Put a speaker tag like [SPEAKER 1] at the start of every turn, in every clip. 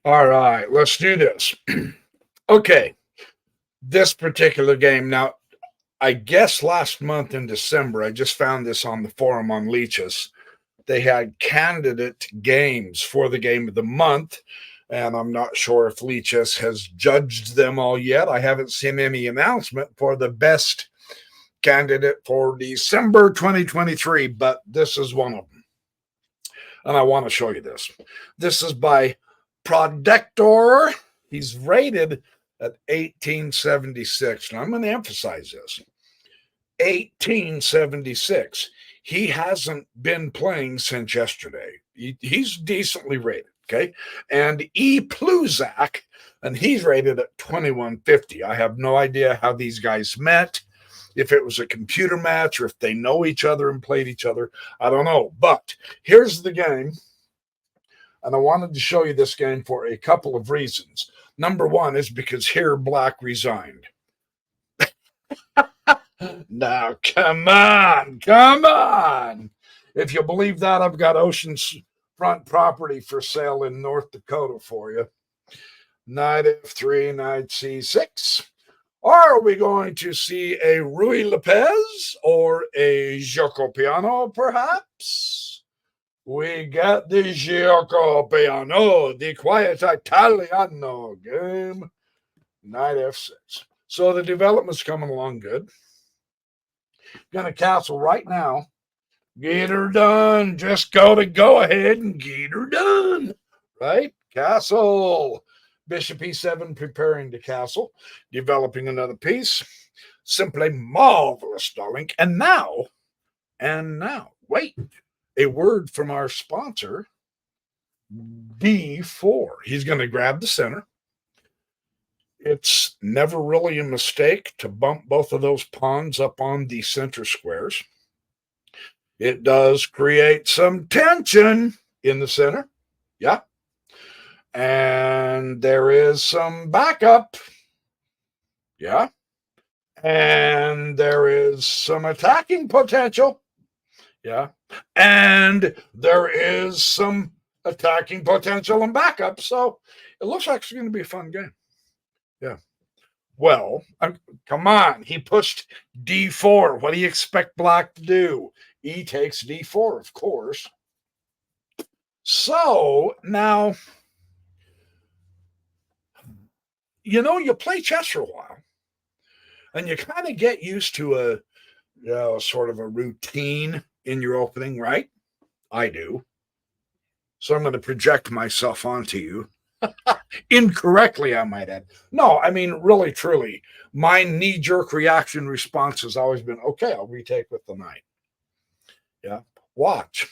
[SPEAKER 1] All right, let's do this. Okay, this particular game. Now, I guess last month in December, I just found this on the forum on Lichess. They had candidate games for the game of the month, and I'm not sure if Lichess has judged them all yet. I haven't seen any announcement for the best candidate for December 2023, but this is one of them. And I want to show you this. This is by Contradictory. He's rated at 1876. And I'm going to emphasize this 1876. He hasn't been playing since yesterday. He's decently rated. Okay. And E. Pluzak, and he's rated at 2150. I have no idea how these guys met, if it was a computer match or if they know each other and played each other. I don't know. But here's the game. And I wanted to show you this game for a couple of reasons. Number one is because here Black resigned. Now, come on, come on. If you believe that, I've got oceanfront property for sale in North Dakota for you. Knight F3, Knight C6. Are we going to see a Rui Lopez or a Gioco Piano, perhaps? We got the Gioco Piano, the quiet Italiano game. Knight F6. So the development's coming along good. Gonna castle right now. Get her done. Just go ahead and get her done. Right? Castle. Bishop E7 preparing to castle. Developing another piece. Simply marvelous, darling. And now, wait. A word from our sponsor, D4. He's going to grab the center. It's never really a mistake to bump both of those pawns up on the center squares. It does create some tension in the center. Yeah. And there is some backup. Yeah. And there is some attacking potential. Yeah. And there is some attacking potential and backup. So it looks like it's going to be a fun game. Yeah. Well, come on. He pushed D4. What do you expect Black to do? E takes D4, of course. So now, you play chess for a while and you kind of get used to sort of a routine in your opening, right? I do. So I'm going to project myself onto you. Incorrectly, I might add. No, I mean, really, truly, my knee jerk reaction response has always been okay, I'll retake with the knight. Yeah. Watch.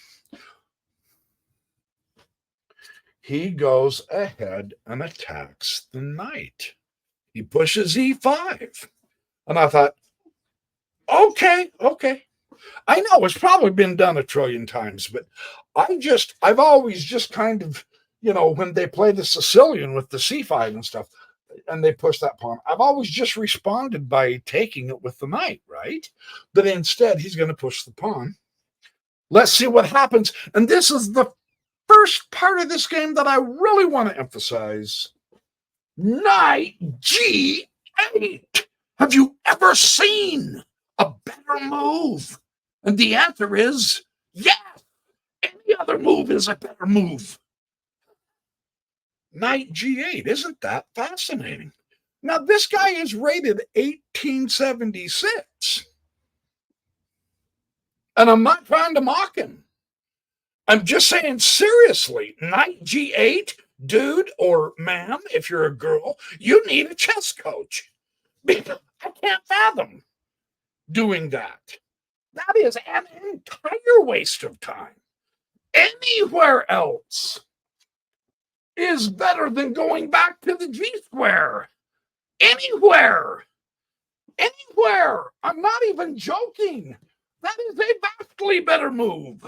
[SPEAKER 1] He goes ahead and attacks the knight. He pushes E5. And I thought, okay. I know it's probably been done a trillion times, but I've always just kind of, when they play the Sicilian with the C5 and stuff, and they push that pawn, I've always just responded by taking it with the knight, right? But instead, he's going to push the pawn. Let's see what happens. And this is the first part of this game that I really want to emphasize. Knight G8. Have you ever seen a better move? And the answer is yes. Any other move is a better move. Knight G8. Isn't that fascinating? Now, this guy is rated 1876. And I'm not trying to mock him. I'm just saying, seriously, Knight G8, dude or ma'am, if you're a girl, you need a chess coach. Because I can't fathom doing that. That is an entire waste of time. Anywhere else is better than going back to the G square. Anywhere. I'm not even joking. That is a vastly better move.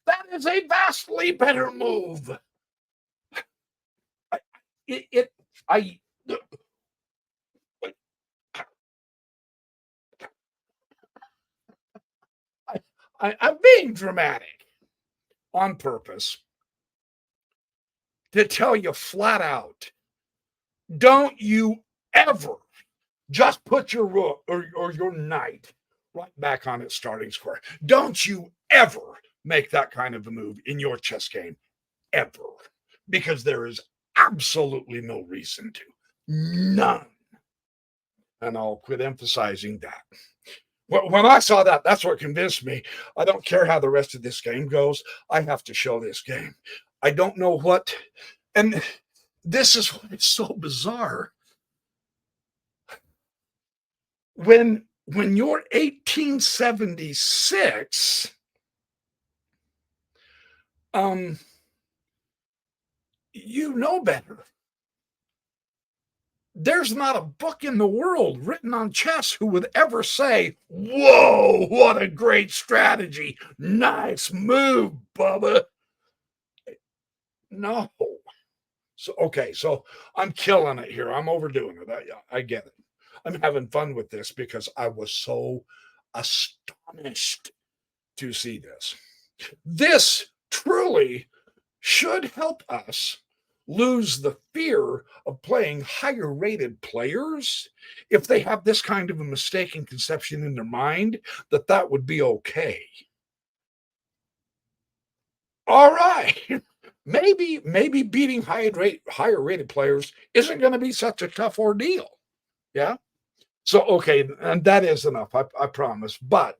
[SPEAKER 1] That is a vastly better move. I'm being dramatic on purpose. to tell you flat out, don't you ever just put your rook or your knight right back on its starting square. Don't you ever make that kind of a move in your chess game, ever, because there is absolutely no reason to. None. And I'll quit emphasizing that. When I saw that, that's what convinced me. I don't care how the rest of this game goes. I have to show this game. I don't know what, and this is what is so bizarre. When you're 1876, you know better. There's not a book in the world written on chess who would ever say, "Whoa, what a great strategy. Nice move, Bubba." No. So I'm killing it here. I'm overdoing it. I get it. I'm having fun with this because I was so astonished to see this. This truly should help us lose the fear of playing higher rated players if they have this kind of a mistaken conception in their mind that that would be okay. All right. Maybe beating higher rated players isn't going to be such a tough ordeal. Yeah. So, okay. And that is enough. I promise. But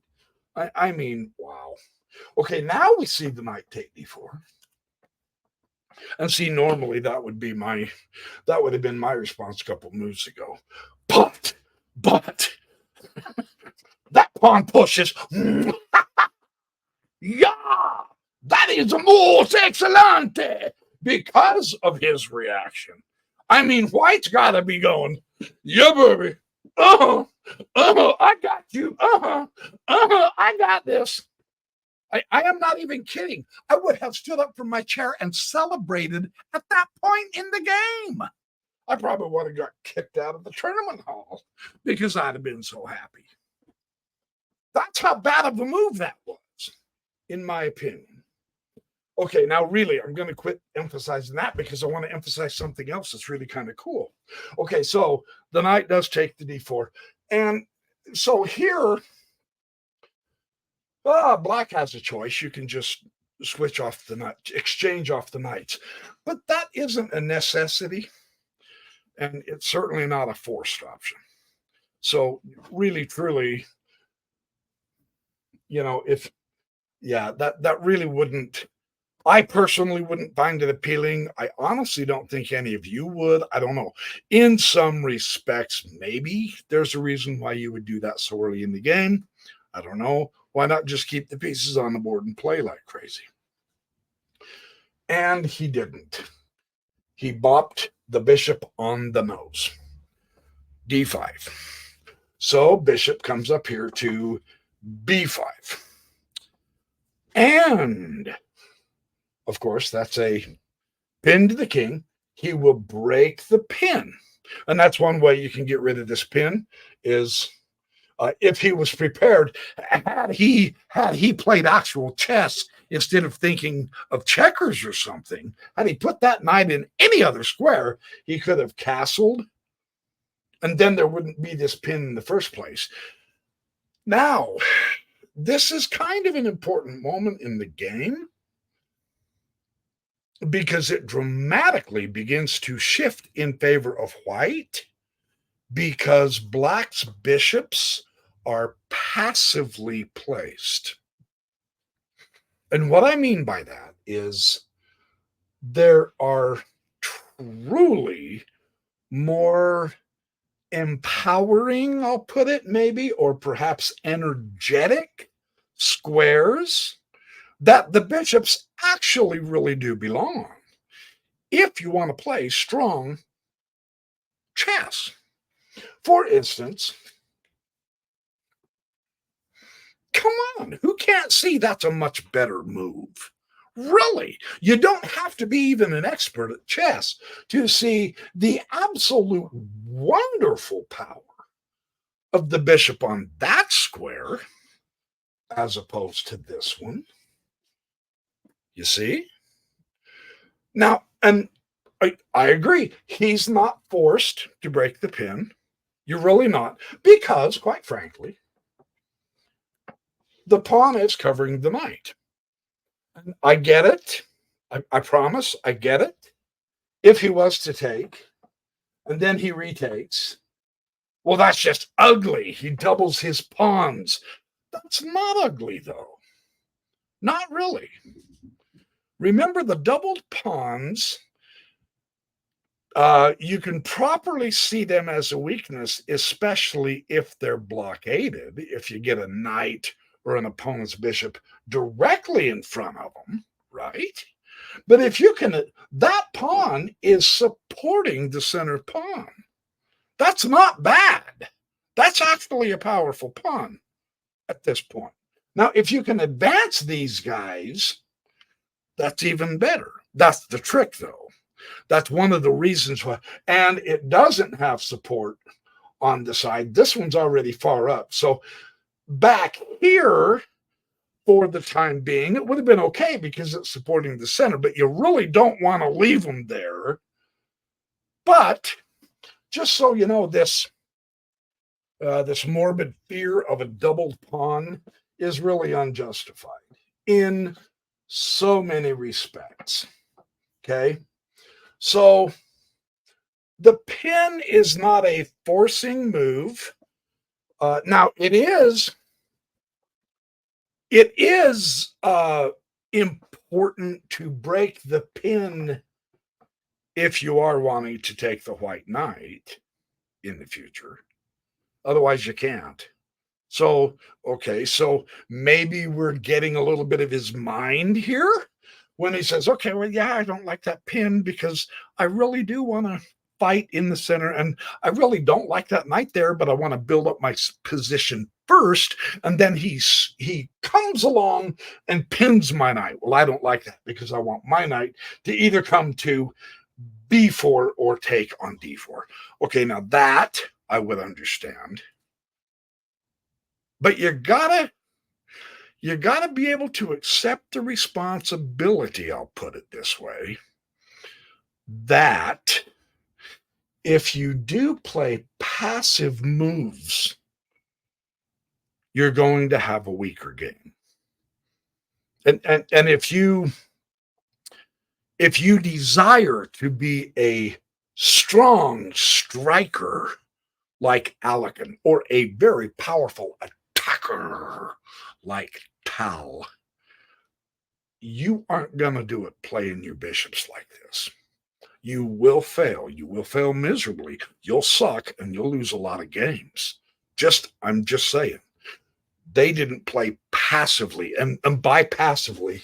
[SPEAKER 1] I mean, wow. Okay. Now we see the knight take d4. And see, normally that would have been my response a couple moves ago. But that pawn pushes. Yeah, that is most excellente because of his reaction. I mean, White's got to be going, yeah, baby. I got you. I got this. I am not even kidding. I would have stood up from my chair and celebrated at that point in the game. I probably would have got kicked out of the tournament hall because I'd have been so happy. That's how bad of a move that was, in my opinion. Okay, now really, I'm going to quit emphasizing that because I want to emphasize something else that's really kind of cool. Okay, so the knight does take the d4. And so here, black has a choice. You can just switch off the knight, exchange off the knights. But that isn't a necessity. And it's certainly not a forced option. So really, truly, that really wouldn't, I personally wouldn't find it appealing. I honestly don't think any of you would. I don't know. In some respects, maybe there's a reason why you would do that so early in the game. I don't know. Why not just keep the pieces on the board and play like crazy? And he didn't. He bopped the bishop on the nose. d5. So bishop comes up here to b5. And, of course, that's a pin to the king. He will break the pin. And that's one way you can get rid of this pin is if he was prepared. Had he played actual chess instead of thinking of checkers or something, had he put that knight in any other square, he could have castled, and then there wouldn't be this pin in the first place. Now, this is kind of an important moment in the game because it dramatically begins to shift in favor of white because black's bishops are passively placed. And what I mean by that is there are truly more empowering, I'll put it maybe, or perhaps energetic squares that the bishops actually really do belong on if you want to play strong chess. For instance, come on, who can't see that's a much better move? Really, you don't have to be even an expert at chess to see the absolute wonderful power of the bishop on that square as opposed to this one. You see? Now, and I agree. He's not forced to break the pin. You're really not. Because, quite frankly, the pawn is covering the knight. I get it. I promise, I get it. If he was to take, and then he retakes, well, that's just ugly. He doubles his pawns. That's not ugly, though. Not really. Remember, the doubled pawns, you can properly see them as a weakness, especially if they're blockaded. If you get a knight or an opponent's bishop directly in front of them, right? But if you can, that pawn is supporting the center pawn. That's not bad. That's actually a powerful pawn at this point. Now, if you can advance these guys, that's even better. That's the trick, though. That's one of the reasons why. And it doesn't have support on the side. This one's already far up. So back here, for the time being, it would have been okay because it's supporting the center, but you really don't want to leave them there. But just so you know, this morbid fear of a doubled pawn is really unjustified in so many respects. Okay, so the pin is not a forcing move. Now it is important to break the pin if you are wanting to take the white knight in the future. Otherwise, you can't. So, okay, so maybe we're getting a little bit of his mind here when he says, okay, well, yeah, I don't like that pin because I really do want to fight in the center, and I really don't like that knight there, but I want to build up my position first, and then he comes along and pins my knight. Well, I don't like that because I want my knight to either come to b4 or take on d4. Okay, now that I would understand. But you gotta be able to accept the responsibility, I'll put it this way, that if you do play passive moves, you're going to have a weaker game. And if you desire to be a strong striker like Alekin, or a very powerful attacker like Tal, you aren't going to do it playing your bishops like this. You will fail. You will fail miserably. You'll suck and you'll lose a lot of games. I'm just saying. They didn't play passively. And by passively,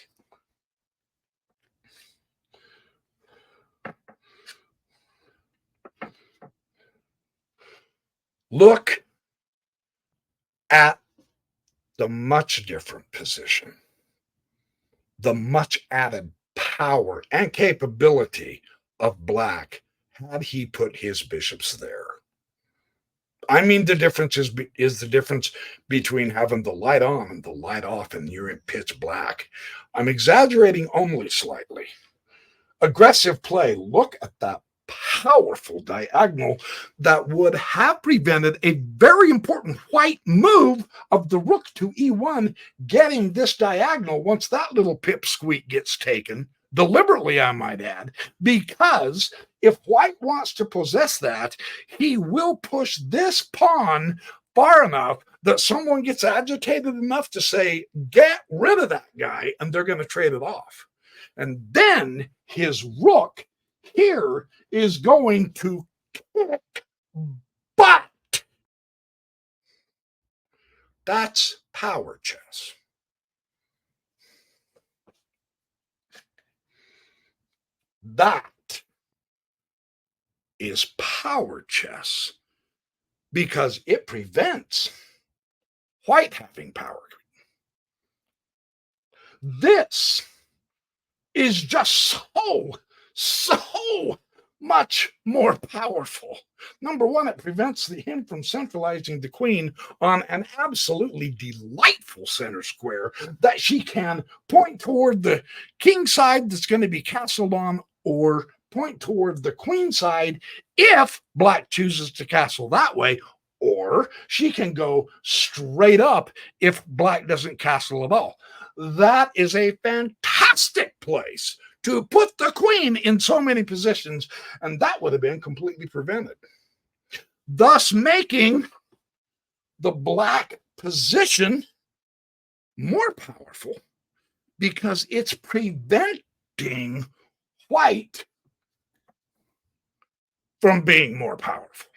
[SPEAKER 1] look at the much different position, the much added power and capability of Black had he put his bishops there. I mean, the difference is the difference between having the light on and the light off, and you're in pitch black. I'm exaggerating only slightly. Aggressive play. Look at that powerful diagonal that would have prevented a very important white move of the rook to e1, getting this diagonal once that little pipsqueak gets taken, deliberately, I might add, because if white wants to possess that, he will push this pawn far enough that someone gets agitated enough to say, get rid of that guy, and they're going to trade it off. And then his rook here is going to kick butt. That's power chess. That is power chess because it prevents white having power. This is just so much more powerful. Number one, it prevents him from centralizing the queen on an absolutely delightful center square that she can point toward the king side that's going to be castled on or point toward the queen side if black chooses to castle that way, or she can go straight up if black doesn't castle at all. That is a fantastic place to put the queen in so many positions, and that would have been completely prevented, thus making the black position more powerful because it's preventing white from being more powerful.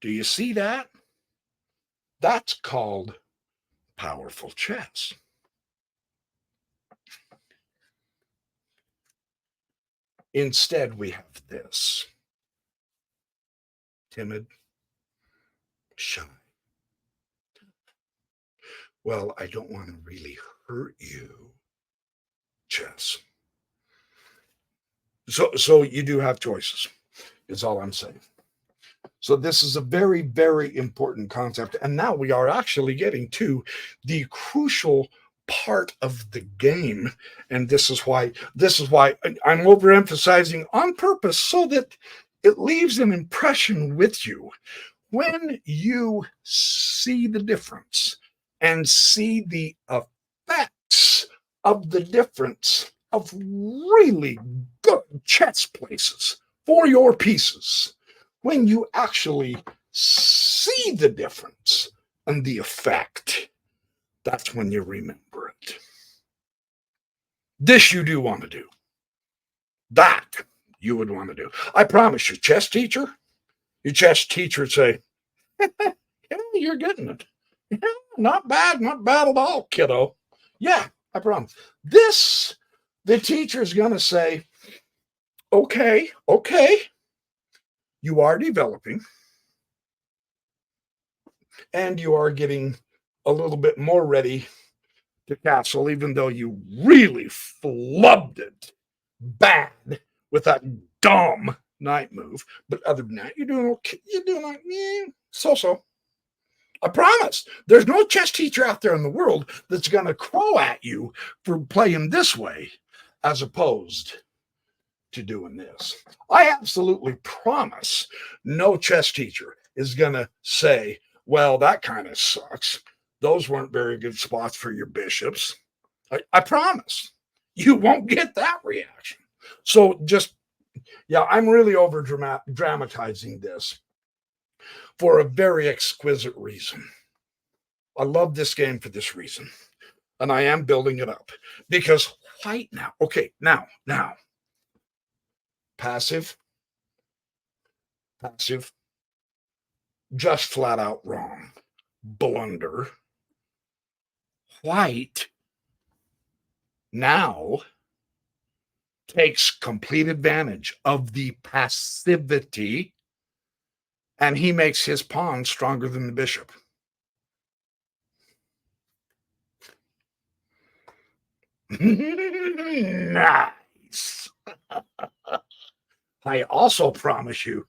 [SPEAKER 1] Do you see that? That's called powerful chess. Instead, we have this: timid, shy. Well, I don't want to really hurt you, chess. So you do have choices, is all I'm saying. So this is a very, very important concept. And now we are actually getting to the crucial part of the game. And this is why I'm overemphasizing on purpose so that it leaves an impression with you. When you see the difference and see the effects of the difference of really good chess places for your pieces, when you actually see the difference and the effect, that's when you remember it. This you do want to do. That you would want to do. I promise you, chess teacher, your chess teacher would say, yeah, you're getting it. Yeah, not bad at all, kiddo. Yeah, I promise. This, the teacher's going to say, okay, you are developing and you are getting a little bit more ready to castle, even though you really flubbed it bad with that dumb knight move. But other than that, you're doing okay. You're doing like, so. I promise. There's no chess teacher out there in the world that's going to crow at you for playing this way as opposed to doing this. I absolutely promise no chess teacher is going to say, well, that kind of sucks. Those weren't very good spots for your bishops. I promise you won't get that reaction. So just, yeah, I'm really over dramatizing this for a very exquisite reason. I love this game for this reason. And I am building it up because white now, okay, now, passive, just flat out wrong, blunder. White now takes complete advantage of the passivity and he makes his pawn stronger than the bishop. Nice. I also promise you,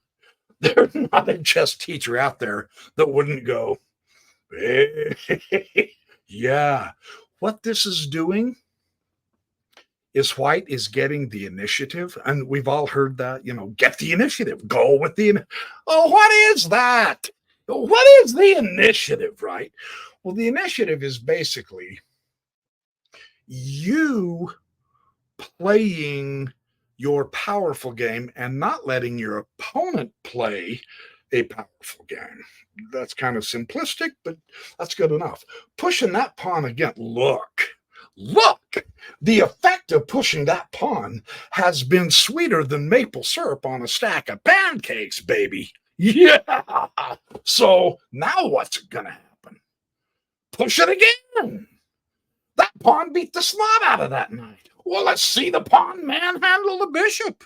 [SPEAKER 1] there's not a chess teacher out there that wouldn't go, hey, yeah. What this is doing is white is getting the initiative. And we've all heard that, get the initiative, go with the, oh, what is that? What is the initiative, right? Well, the initiative is basically you playing your powerful game and not letting your opponent play a powerful game. That's kind of simplistic, but that's good enough. Pushing that pawn again. Look, the effect of pushing that pawn has been sweeter than maple syrup on a stack of pancakes, baby. Yeah. So now what's going to happen? Push it again. That pawn beat the snot out of that knight. Well, let's see the pawn manhandle the bishop.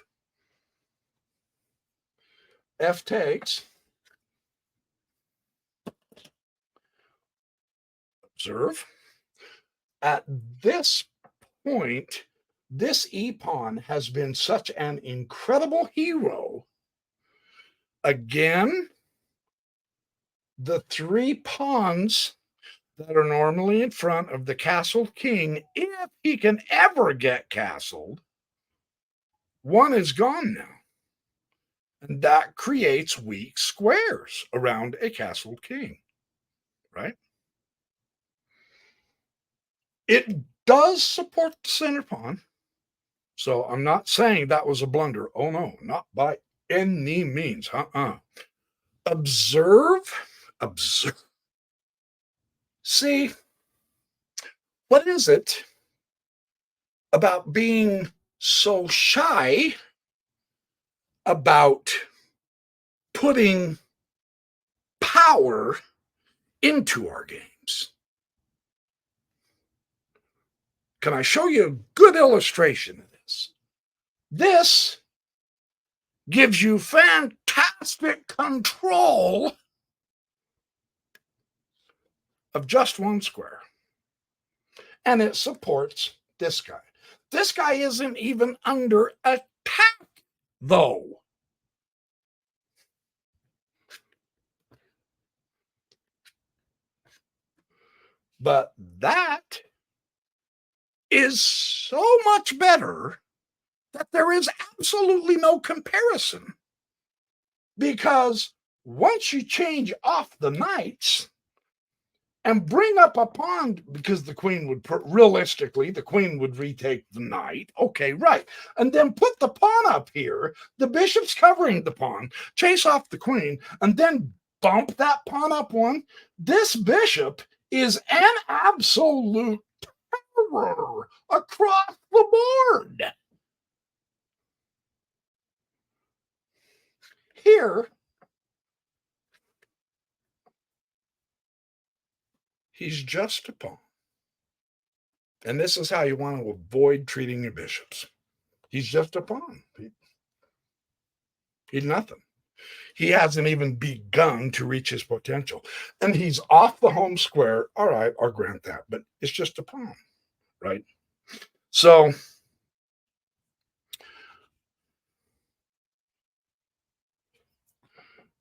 [SPEAKER 1] F takes. Observe. At this point, this e-pawn has been such an incredible hero. Again, the three pawns that are normally in front of the castled king, if he can ever get castled, One is gone now. And that creates weak squares around a castled king, right? It does support the center pawn. So I'm not saying that was a blunder. Oh, no, not by any means. Observe. See, what is it about being so shy about putting power into our games? Can I show you a good illustration of this? This gives you fantastic control of just one square. And it supports this guy. This guy isn't even under attack, though. But that is so much better that there is absolutely no comparison. Because once you change off the knights and bring up a pawn, because the queen would, realistically, the queen would retake the knight. Okay, right. And then put the pawn up here, the bishop's covering the pawn, chase off the queen, and then bump that pawn up one. This bishop is an absolute terror across the board. Here, he's just a pawn. And this is how you want to avoid treating your bishops. He's just a pawn. He's nothing. He hasn't even begun to reach his potential. And he's off the home square. All right, I'll grant that. But it's just a pawn, right? So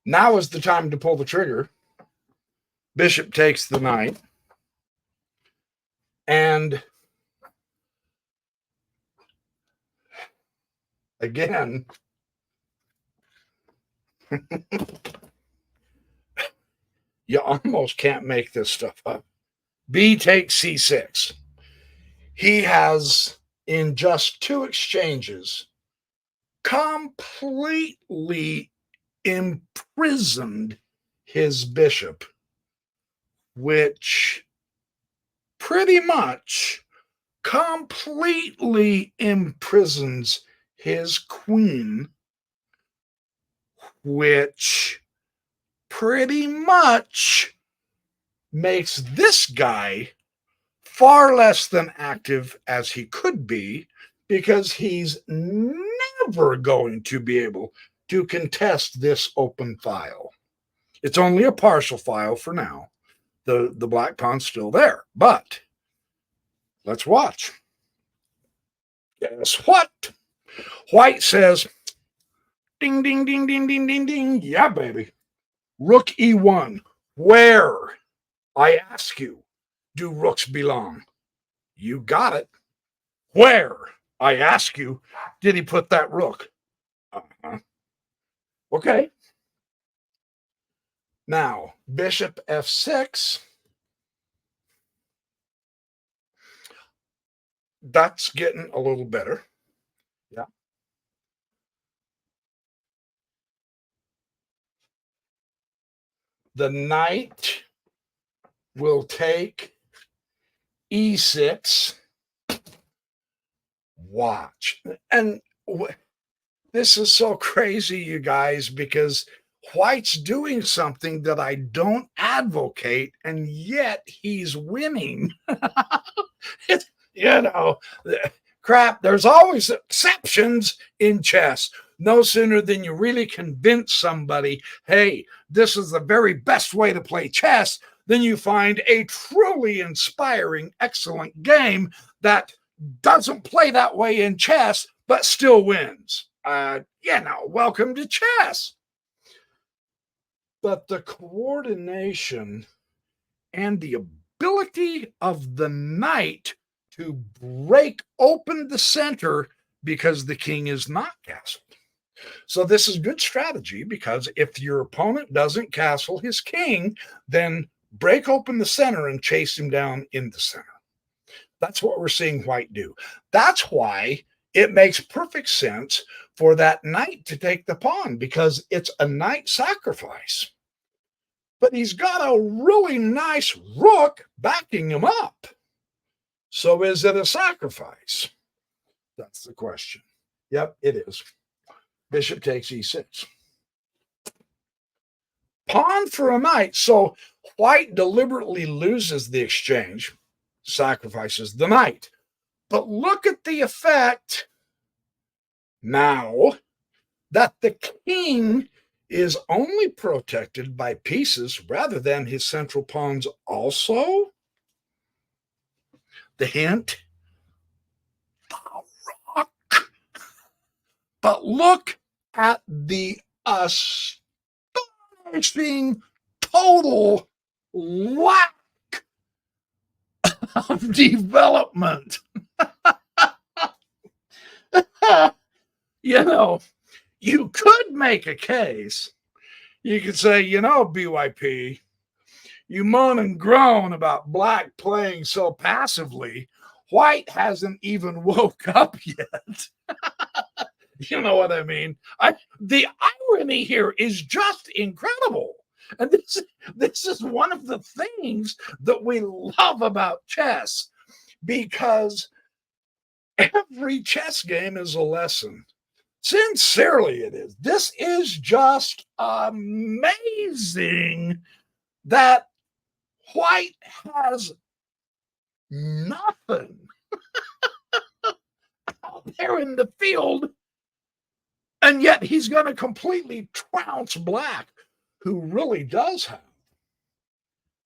[SPEAKER 1] now is the time to pull the trigger. Bishop takes the knight. And again, you almost can't make this stuff up. B takes c6. He has, in just two exchanges, completely imprisoned his bishop, which pretty much completely imprisons his queen, which pretty much makes this guy far less than active as he could be, because he's never going to be able to contest this open file. It's only a partial file for now. The black pawn's still there, but let's watch. Guess what? White says, ding, ding, ding, ding, ding, ding, ding. Yeah, baby. Rook e1. Where, I ask you, do rooks belong? You got it. Where, I ask you, did he put that rook? Okay. Now, bishop f6. That's getting a little better. Yeah. The knight will take e6. Watch. And this is so crazy, you guys, because White's doing something that I don't advocate, and yet he's winning. Crap, there's always exceptions in chess. No sooner than you really convince somebody, hey, this is the very best way to play chess, then you find a truly inspiring, excellent game that doesn't play that way in chess, but still wins. Welcome to chess. But the coordination and the ability of the knight to break open the center because the king is not castled. So this is good strategy, because if your opponent doesn't castle his king, then break open the center and chase him down in the center. That's what we're seeing white do. That's why it makes perfect sense for that knight to take the pawn, because it's a knight sacrifice. But he's got a really nice rook backing him up. So is it a sacrifice? That's the question. Yep, it is. Bishop takes e6. Pawn for a knight. So white deliberately loses the exchange, sacrifices the knight. But look at the effect now that the king is only protected by pieces rather than his central pawns also. The hint, the rook. But look at the astonishing total lack of development. You know, you could make a case. You could say, BYP, you moan and groan about black playing so passively. White hasn't even woke up yet. You know what I mean? The irony here is just incredible. And this is one of the things that we love about chess, because every chess game is a lesson. Sincerely, it is. This is just amazing that white has nothing out there in the field, and yet he's going to completely trounce black, who really does have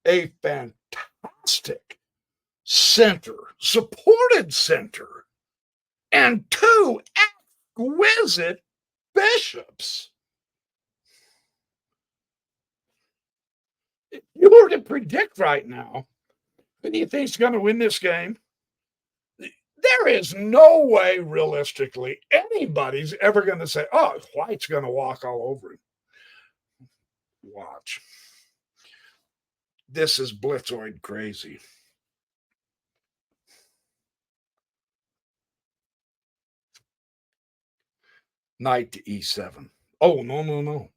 [SPEAKER 1] a fantastic center, supported center, and two exquisite bishops. If you were to predict right now, who do you think is going to win this game? There is no way, realistically, anybody's ever going to say, oh, white's going to walk all over him. Watch. This is blitzoid crazy. Knight to e7. Oh, no.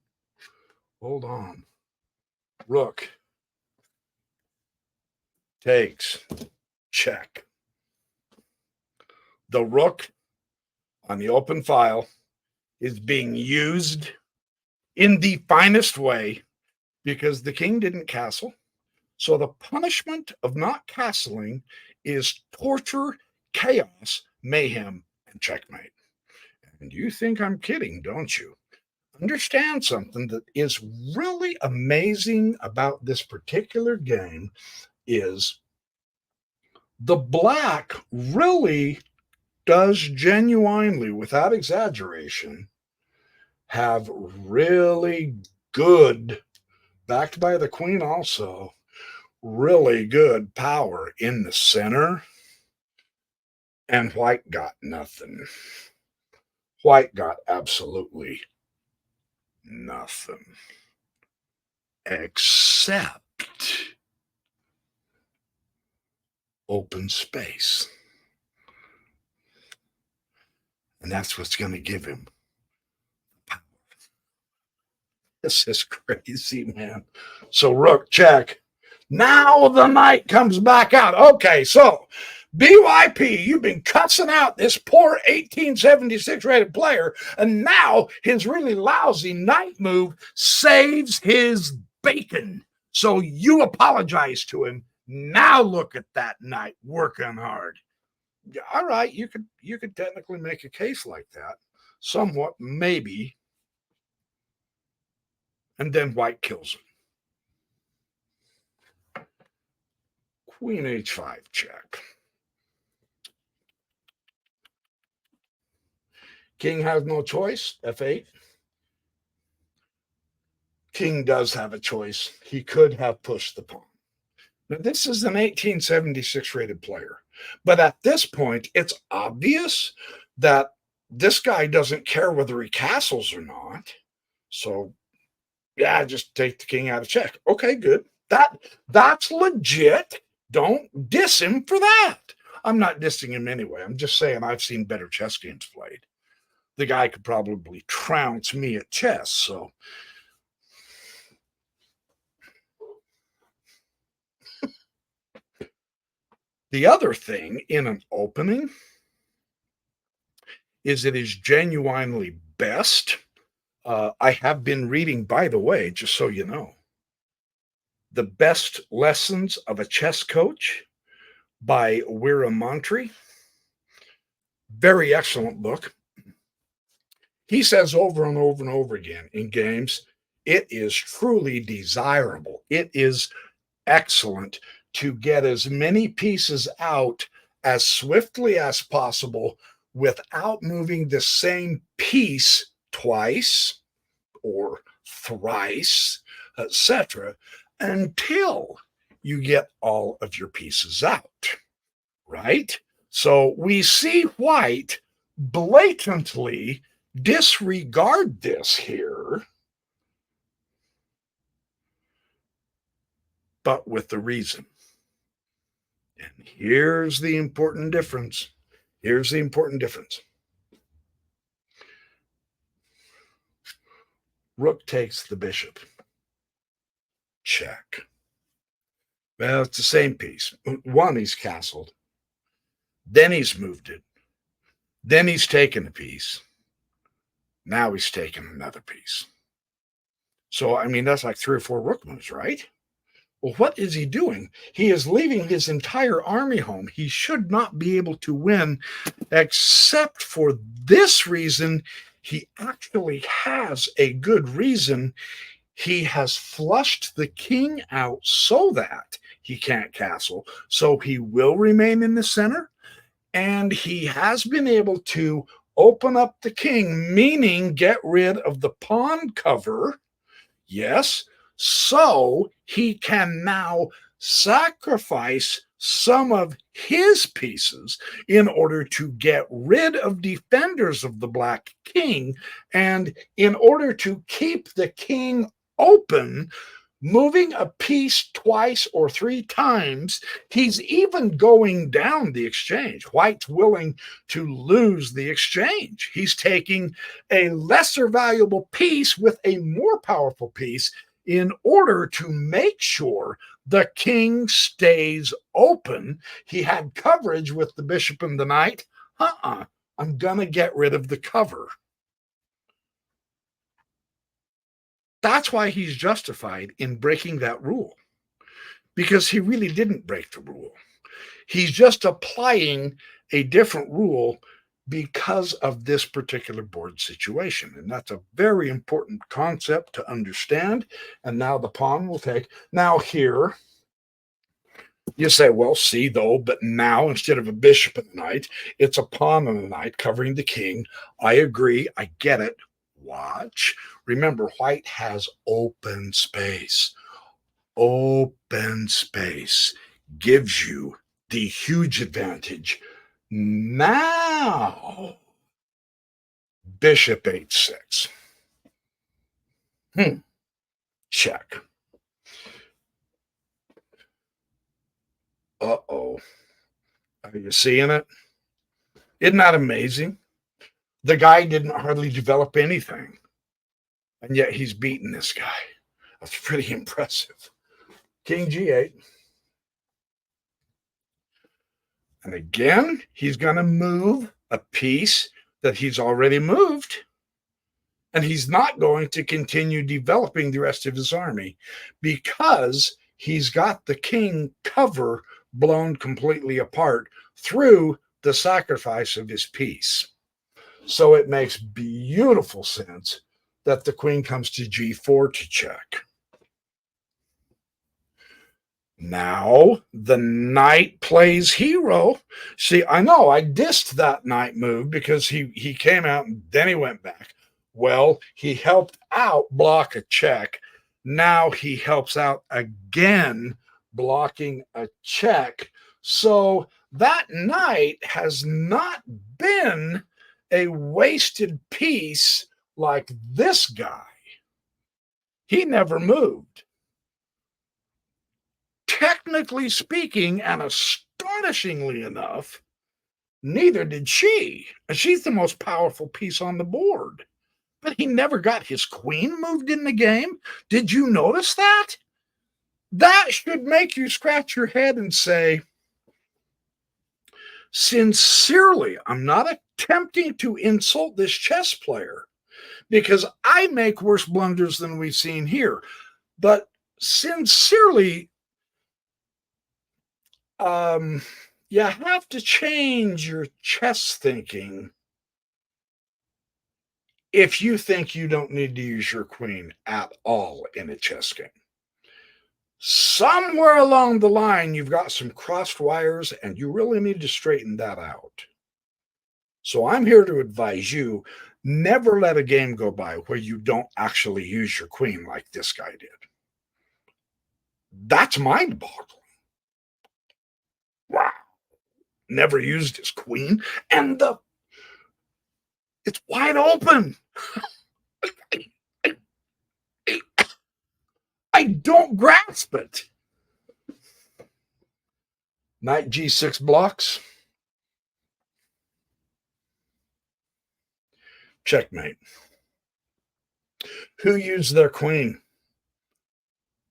[SPEAKER 1] Hold on. Rook takes, check. The rook on the open file is being used in the finest way because the king didn't castle. So the punishment of not castling is torture, chaos, mayhem, and checkmate. And you think I'm kidding, don't you? Understand something that is really amazing about this particular game is the black really does genuinely, without exaggeration, have really good, backed by the queen also, really good power in the center. And white got nothing. White got absolutely nothing except open space. And that's what's going to give him power. This is crazy, man. So rook check. Now the knight comes back out. Okay, so BYP, you've been cussing out this poor 1876 rated player, and now his really lousy knight move saves his bacon. So you apologize to him. Now look at that knight working hard. All right, you could technically make a case like that, somewhat, maybe. And then white kills him. Queen h5 check. King has no choice, f8. King does have a choice. He could have pushed the pawn. Now, this is an 1876 rated player. But at this point, it's obvious that this guy doesn't care whether he castles or not. So yeah, just take the king out of check. Okay, good. That's legit. Don't diss him for that. I'm not dissing him anyway. I'm just saying I've seen better chess games played. The guy could probably trounce me at chess. So the other thing in an opening is it is genuinely best. I have been reading, by the way, just so you know, The Best Lessons of a Chess Coach by Wiramontri. Very excellent book. He says over and over and over again in games, it is truly desirable. It is excellent to get as many pieces out as swiftly as possible without moving the same piece twice or thrice, etc., until you get all of your pieces out, right? So we see White blatantly disregard this here, but with the reason. And here's the important difference. Here's the important difference. Rook takes the bishop. Check. Well, it's the same piece. One, he's castled. Then he's moved it. Then he's taken a piece. Now he's taken another piece. So, I mean, that's like 3 or 4 rook moves, right? Well, what is he doing? He is leaving his entire army home. He should not be able to win, except for this reason. He actually has a good reason. He has flushed the king out so that he can't castle. So he will remain in the center. And he has been able to open up the king, meaning get rid of the pawn cover. Yes. So he can now sacrifice some of his pieces in order to get rid of defenders of the black king. And in order to keep the king open, moving a piece twice or 3 times, he's even going down the exchange. White's willing to lose the exchange. He's taking a lesser valuable piece with a more powerful piece in order to make sure the king stays open. He had coverage with the bishop and the knight. I'm going to get rid of the cover. That's why he's justified in breaking that rule, because he really didn't break the rule. He's just applying a different rule because of this particular board situation. And that's a very important concept to understand. And now the pawn will take. Now here, you say, well, see, though, but now instead of a bishop and a knight, it's a pawn and a knight covering the king. I agree. I get it. Watch. Remember, White has open space. Open space gives you the huge advantage. Now, bishop h6. Check. Uh-oh. Are you seeing it? Isn't that amazing? The guy didn't hardly develop anything, and yet he's beaten this guy. That's pretty impressive. King g8. And again, he's going to move a piece that he's already moved. And he's not going to continue developing the rest of his army because he's got the king cover blown completely apart through the sacrifice of his piece. So it makes beautiful sense that the queen comes to g4 to check. Now the knight plays hero. See, I know I dissed that knight move because he came out and then he went back. Well, he helped out block a check. Now he helps out again blocking a check. So that knight has not been a wasted piece like this guy, he never moved. Technically speaking, and astonishingly enough, neither did she. She's the most powerful piece on the board. But he never got his queen moved in the game. Did you notice that? That should make you scratch your head and say, sincerely, I'm not attempting to insult this chess player because I make worse blunders than we've seen here. But sincerely, you have to change your chess thinking if you think you don't need to use your queen at all in a chess game. Somewhere along the line, you've got some crossed wires, and you really need to straighten that out. So I'm here to advise you, never let a game go by where you don't actually use your queen like this guy did. That's mind-boggling. Wow. Never used his queen, and it's wide open. I don't grasp it. Knight G6 blocks. Checkmate. Who used their queen?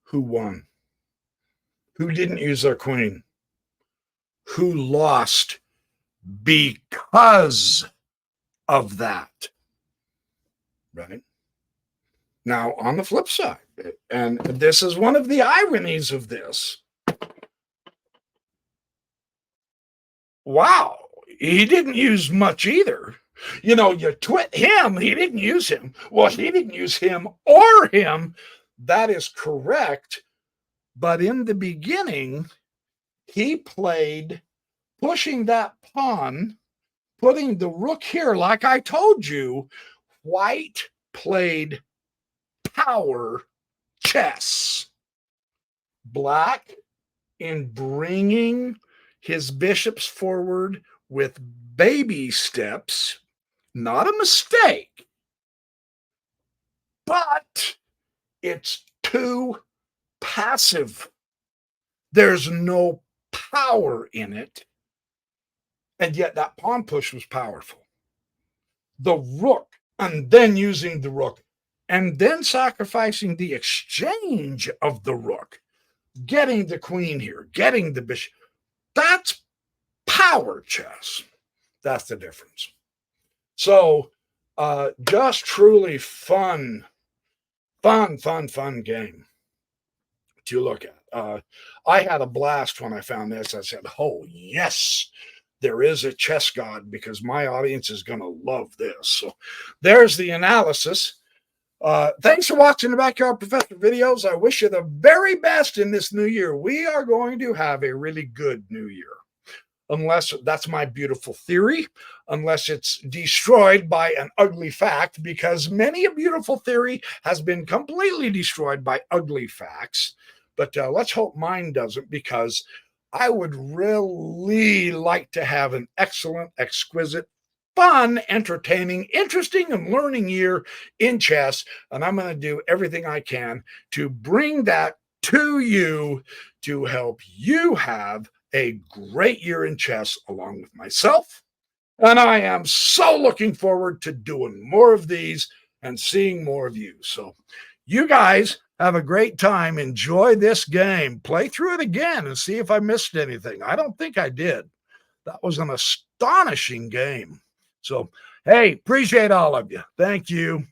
[SPEAKER 1] Who won? Who didn't use their queen? Who lost because of that? Right? Now, on the flip side, and this is one of the ironies of this. Wow, he didn't use much either. You know, you twit him, he didn't use him. Well, he didn't use him or him. That is correct. But in the beginning, he played pushing that pawn, putting the rook here. Like I told you, white played power chess. Black, in bringing his bishops forward with baby steps, not a mistake, but it's too passive. There's no power in it. And yet that pawn push was powerful. The rook, and then using the rook, and then sacrificing the exchange of the rook, getting the queen here, getting the bishop. That's power chess. That's the difference. So just truly fun game to look at. I had a blast when I found this. I said, oh, yes, there is a chess god because my audience is going to love this. So there's the analysis. Thanks for watching the Backyard Professor videos. I wish you the very best in this new year. We are going to have a really good new year. Unless that's my beautiful theory, unless it's destroyed by an ugly fact, because many a beautiful theory has been completely destroyed by ugly facts. But let's hope mine doesn't, because I would really like to have an excellent, exquisite, fun, entertaining, interesting, and learning year in chess. And I'm going to do everything I can to bring that to you to help you have a great year in chess along with myself. And I am so looking forward to doing more of these and seeing more of you. So you guys have a great time. Enjoy this game. Play through it again and see if I missed anything. I don't think I did. That was an astonishing game. So, hey, appreciate all of you. Thank you.